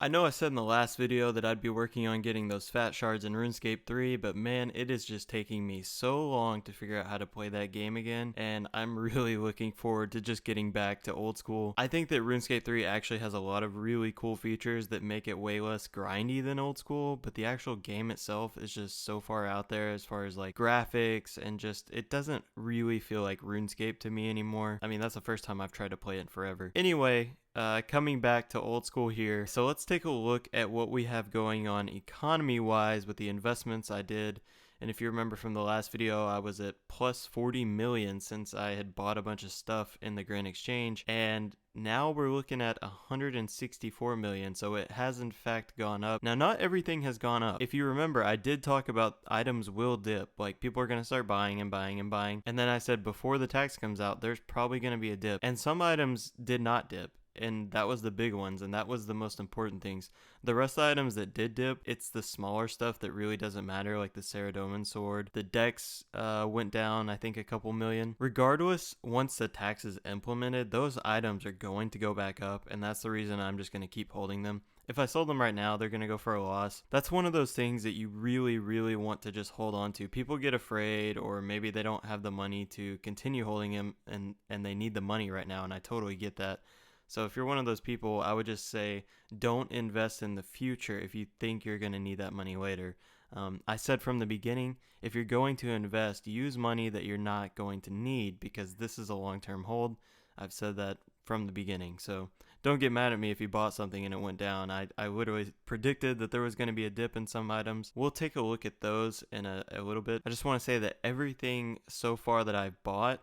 I know I said in the last video that I'd be working on getting those fat shards in Runescape 3, but man, it is just taking me so long to figure out how to play that game again, and I'm really looking forward to just getting back to old school. I think that Runescape 3 actually has a lot of really cool features that make it way less grindy than old school, but the actual game itself is just so far out there as far as like graphics and just, it doesn't really feel like RuneScape to me anymore. I mean, that's the first time I've tried to play it in forever. Anyway, coming back to old school here. So let's take a look at what we have going on economy wise with the investments I did. And if you remember from the last video, I was at plus 40 million since I had bought a bunch of stuff in the Grand Exchange. And now we're looking at 164 million. So it has in fact gone up. Now, not everything has gone up. If you remember, I did talk about items will dip. Like people are going to start buying and buying and buying. And then I said before the tax comes out, there's probably going to be a dip. And some items did not dip. And that was the big ones, and that was the most important things. The rest of the items that did dip, it's the smaller stuff that really doesn't matter, like the Saradomin sword. The Dex went down, I think, a couple million. Regardless, once the tax is implemented, those items are going to go back up, and that's the reason I'm just going to keep holding them. If I sold them right now, they're going to go for a loss. That's one of those things that you really, really want to just hold on to. People get afraid, or maybe they don't have the money to continue holding them, and they need the money right now, and I totally get that. So if you're one of those people, I would just say don't invest in the future if you think you're going to need that money later. I said from the beginning, if you're going to invest, use money that you're not going to need because this is a long-term hold. I've said that from the beginning. So don't get mad at me if you bought something and it went down. I literally predicted that there was going to be a dip in some items. We'll take a look at those in a little bit. I just want to say that everything so far that I've bought,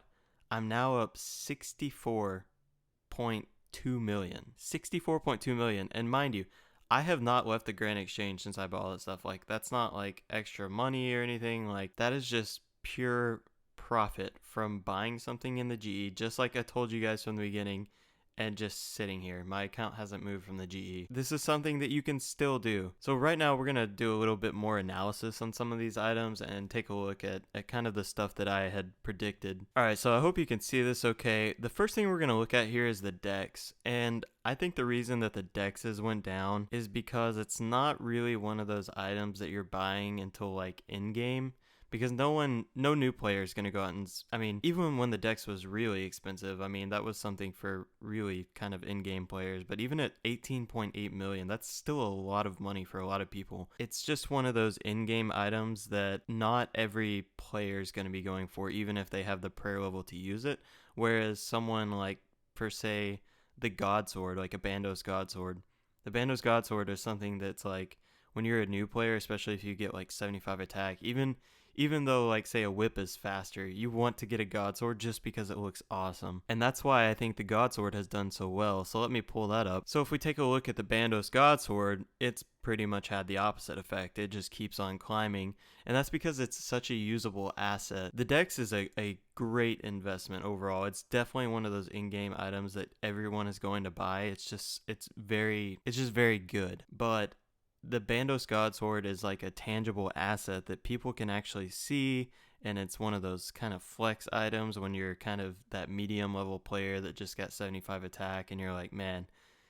I'm now up 64.2 million. 64.2 million. And mind you, I have not left the Grand Exchange since I bought all that stuff. Like, that's not like extra money or anything. Like, that is just pure profit from buying something in the GE, just like I told you guys from the beginning, and just sitting here. My account hasn't moved from the GE. This is something that you can still do. So right now we're going to do a little bit more analysis on some of these items and take a look at kind of the stuff that I had predicted. Alright, so I hope you can see this okay. The first thing we're going to look at here is the Dex. And I think the reason that the Dexes went down is because it's not really one of those items that you're buying until like in-game. Because no new player is going to go out and, I mean, even when the Dex was really expensive, I mean, that was something for really kind of in-game players. But even at 18.8 million, that's still a lot of money for a lot of people. It's just one of those in-game items that not every player is going to be going for, even if they have the prayer level to use it. Whereas someone like, per se, the God Sword, like a Bandos God Sword. The Bandos God Sword is something that's like, when you're a new player, especially if you get like 75 attack, even though like say a whip is faster, you want to get a God Sword just because it looks awesome. And that's why I think the God Sword has done so well. So let me pull that up. So if we take a look at the Bandos God Sword, it's pretty much had the opposite effect. It just keeps on climbing. And that's because it's such a usable asset. The Dex is a great investment overall. It's definitely one of those in-game items that everyone is going to buy. It's just very good. But the Bandos God Sword is like a tangible asset that people can actually see, and it's one of those kind of flex items when you're kind of that medium level player that just got 75 attack and you're like, man,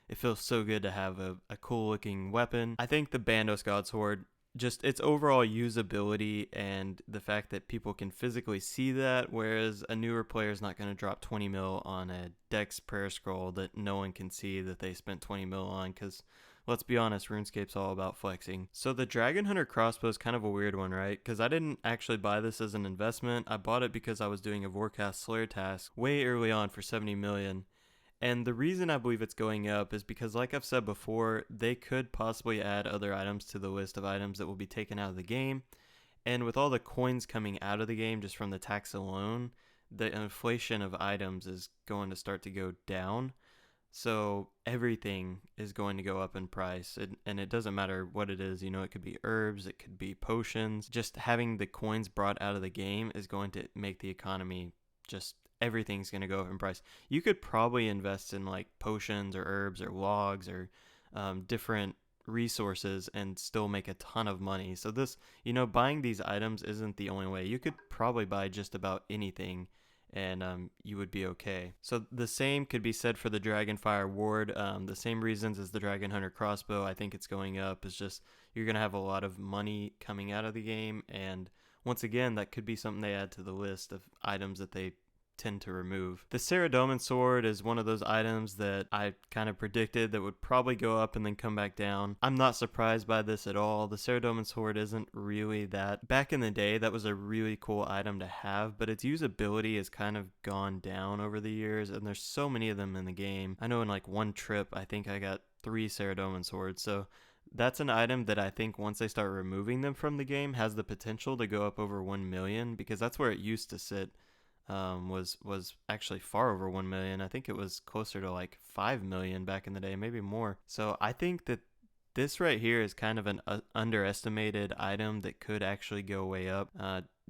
it feels so good to have a cool looking weapon. I think the Bandos God Sword, just its overall usability and the fact that people can physically see that, whereas a newer player is not going to drop 20 mil on a Dex prayer scroll that no one can see that they spent 20 mil on, because let's be honest, RuneScape's all about flexing. So the Dragon Hunter crossbow is kind of a weird one, right? Because I didn't actually buy this as an investment. I bought it because I was doing a Vorcast Slayer task way early on for 70 million. And the reason I believe it's going up is because, like I've said before, they could possibly add other items to the list of items that will be taken out of the game. And with all the coins coming out of the game just from the tax alone, the inflation of items is going to start to go down. So everything is going to go up in price, and it doesn't matter what it is. You know, it could be herbs, it could be potions. Just having the coins brought out of the game is going to make the economy just, everything's going to go up in price. You could probably invest in like potions or herbs or logs or different resources and still make a ton of money. So this, buying these items isn't the only way. You could probably buy just about anything and you would be okay. So the same could be said for the Dragonfire Ward. The same reasons as the Dragon Hunter crossbow. I think it's going up. Is just you're gonna have a lot of money coming out of the game, and once again, that could be something they add to the list of items that they tend to remove. The Saradomin sword is one of those items that I kind of predicted that would probably go up and then come back down. I'm not surprised by this at all. The Saradomin sword isn't really that. Back in the day, that was a really cool item to have, but its usability has kind of gone down over the years, and there's so many of them in the game. I know in like one trip, I think I got 3 Saradomin swords, so that's an item that I think once they start removing them from the game has the potential to go up over 1 million, because that's where it used to sit. Was actually far over 1 million. I think it was closer to like 5 million back in the day, maybe more. So I think that this right here is kind of an underestimated item that could actually go way up.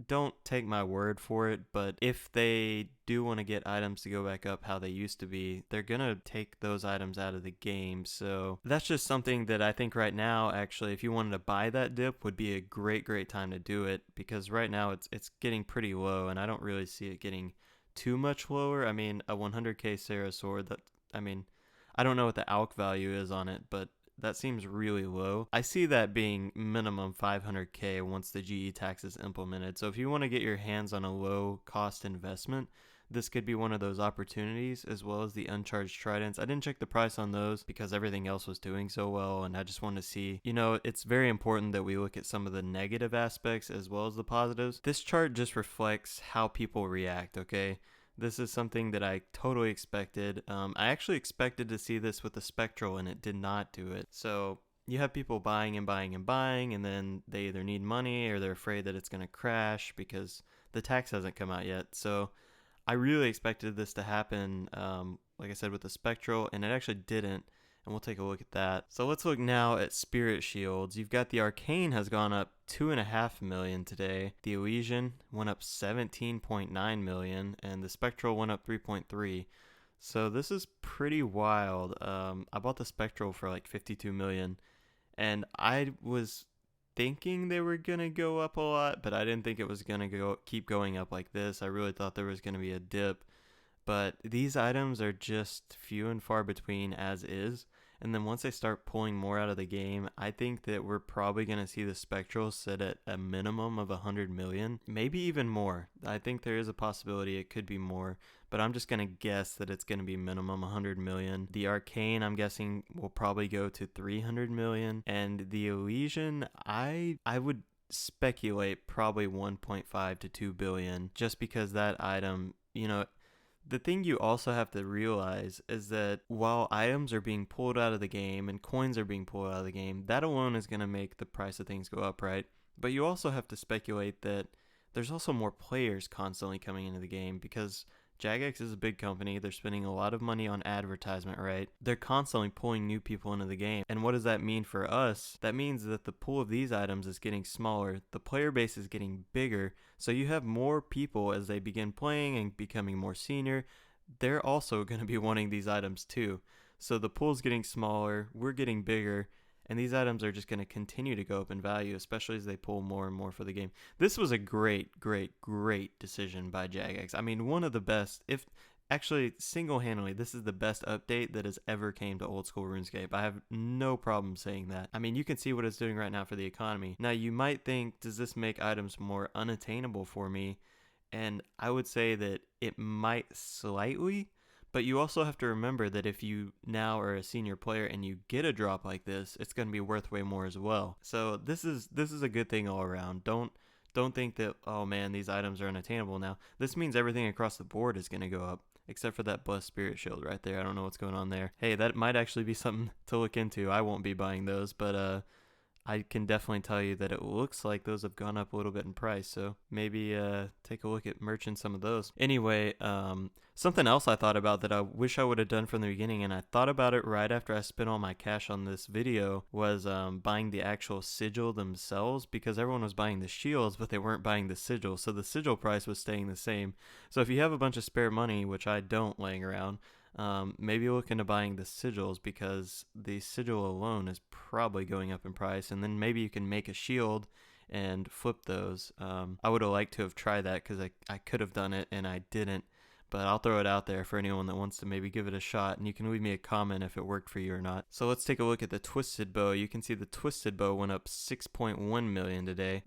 Don't take my word for it, but if they do want to get items to go back up how they used to be, they're gonna take those items out of the game. So that's just something that I think right now, actually, if you wanted to buy that dip, would be a great time to do it, because right now it's getting pretty low, and I don't really see it getting too much lower. I mean, a 100k Sarah sword, I don't know what the alch value is on it, but that seems really low. I see that being minimum 500k once the GE tax is implemented. So if you want to get your hands on a low cost investment, this could be one of those opportunities, as well as the uncharged tridents. I didn't check the price on those because everything else was doing so well, and I just wanted to see, it's very important that we look at some of the negative aspects as well as the positives. This chart just reflects how people react, okay? This is something that I totally expected. I actually expected to see this with the Spectral, and it did not do it. So you have people buying and buying and buying, and then they either need money or they're afraid that it's going to crash because the tax hasn't come out yet. So I really expected this to happen, like I said, with the Spectral, and it actually didn't. And we'll take a look at that. So let's look now at Spirit Shields. You've got the Arcane has gone up 2.5 million today. The Elysian went up 17.9 million, and the Spectral went up 3.3. So this is pretty wild. I bought the Spectral for like 52 million, and I was thinking they were gonna go up a lot, but I didn't think it was gonna keep going up like this. I really thought there was gonna be a dip. But these items are just few and far between as is. And then once they start pulling more out of the game, I think that we're probably going to see the Spectral sit at a minimum of 100 million, maybe even more. I think there is a possibility it could be more, but I'm just going to guess that it's going to be minimum 100 million. The Arcane, I'm guessing, will probably go to 300 million. And the Elysian, I would speculate probably 1.5 to 2 billion, just because that item, the thing you also have to realize is that while items are being pulled out of the game and coins are being pulled out of the game, that alone is going to make the price of things go up, right? But you also have to speculate that there's also more players constantly coming into the game, because Jagex is a big company. They're spending a lot of money on advertisement, right? They're constantly pulling new people into the game. And what does that mean for us? That means that the pool of these items is getting smaller. The player base is getting bigger. So you have more people as they begin playing and becoming more senior. They're also going to be wanting these items too. So the pool's getting smaller. We're getting bigger. And these items are just going to continue to go up in value, especially as they pull more and more for the game. This was a great decision by Jagex. I mean, one of the best, if actually single-handedly, this is the best update that has ever came to old school RuneScape. I have no problem saying that. I mean, you can see what it's doing right now for the economy. Now, you might think, does this make items more unattainable for me? And I would say that it might slightly. But you also have to remember that if you now are a senior player and you get a drop like this, it's going to be worth way more as well. So this is a good thing all around. Don't think that, oh man, these items are unattainable now. This means everything across the board is going to go up, except for that Blessed Spirit Shield right there. I don't know what's going on there. Hey, that might actually be something to look into. I won't be buying those, but I can definitely tell you that it looks like those have gone up a little bit in price, so maybe take a look at merching some of those. Anyway, something else I thought about that I wish I would have done from the beginning, and I thought about it right after I spent all my cash on this video, was buying the actual sigil themselves, because everyone was buying the shields, but they weren't buying the sigil, so the sigil price was staying the same. So if you have a bunch of spare money, which I don't laying around, maybe look into buying the sigils, because the sigil alone is probably going up in price, and then maybe you can make a shield and flip those. I would have liked to have tried that, because I could have done it and I didn't. but I'll throw it out there for anyone that wants to maybe give it a shot, and you can leave me a comment if it worked for you or not. So let's take a look at the twisted bow. You can see the twisted bow went up 6.1 million today.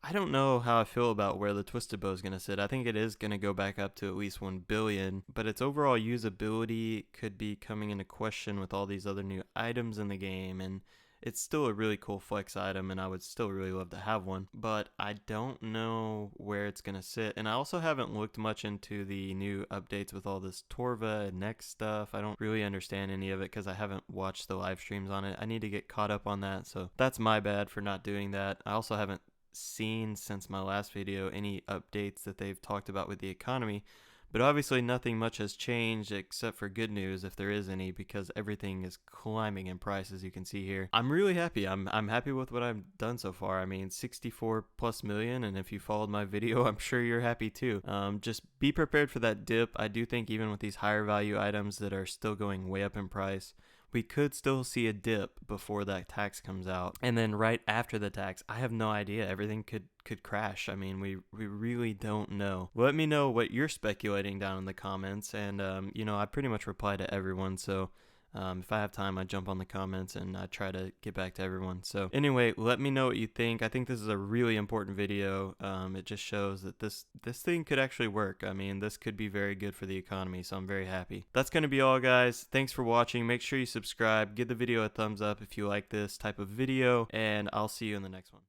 I don't know how I feel about where the twisted bow is going to sit. I think it is going to go back up to at least 1 billion, but its overall usability could be coming into question with all these other new items in the game, and it's still a really cool flex item, and I would still really love to have one, but I don't know where it's going to sit. And I also haven't looked much into the new updates with all this Torva and Next stuff. I don't really understand any of it because I haven't watched the live streams on it. I need to get caught up on that, so that's my bad for not doing that. I also haven't seen since my last video any updates that they've talked about with the economy, but obviously nothing much has changed except for good news, if there is any, because everything is climbing in price, as you can see here. I'm really happy. I'm happy with what I've done so far. I mean, 64 plus million, and if you followed my video, I'm sure you're happy too. Just be prepared for that dip. I do think even with these higher value items that are still going way up in price, we could still see a dip before that tax comes out. And then right after the tax, I have no idea. Everything could crash. I mean, we really don't know. Let me know what you're speculating down in the comments. And, I pretty much reply to everyone. So if I have time, I jump on the comments and I try to get back to everyone. So anyway, let me know what you think. I think this is a really important video. It just shows that this thing could actually work. I mean, this could be very good for the economy, so I'm very happy. That's going to be all, guys. Thanks for watching. Make sure you subscribe. Give the video a thumbs up if you like this type of video, and I'll see you in the next one.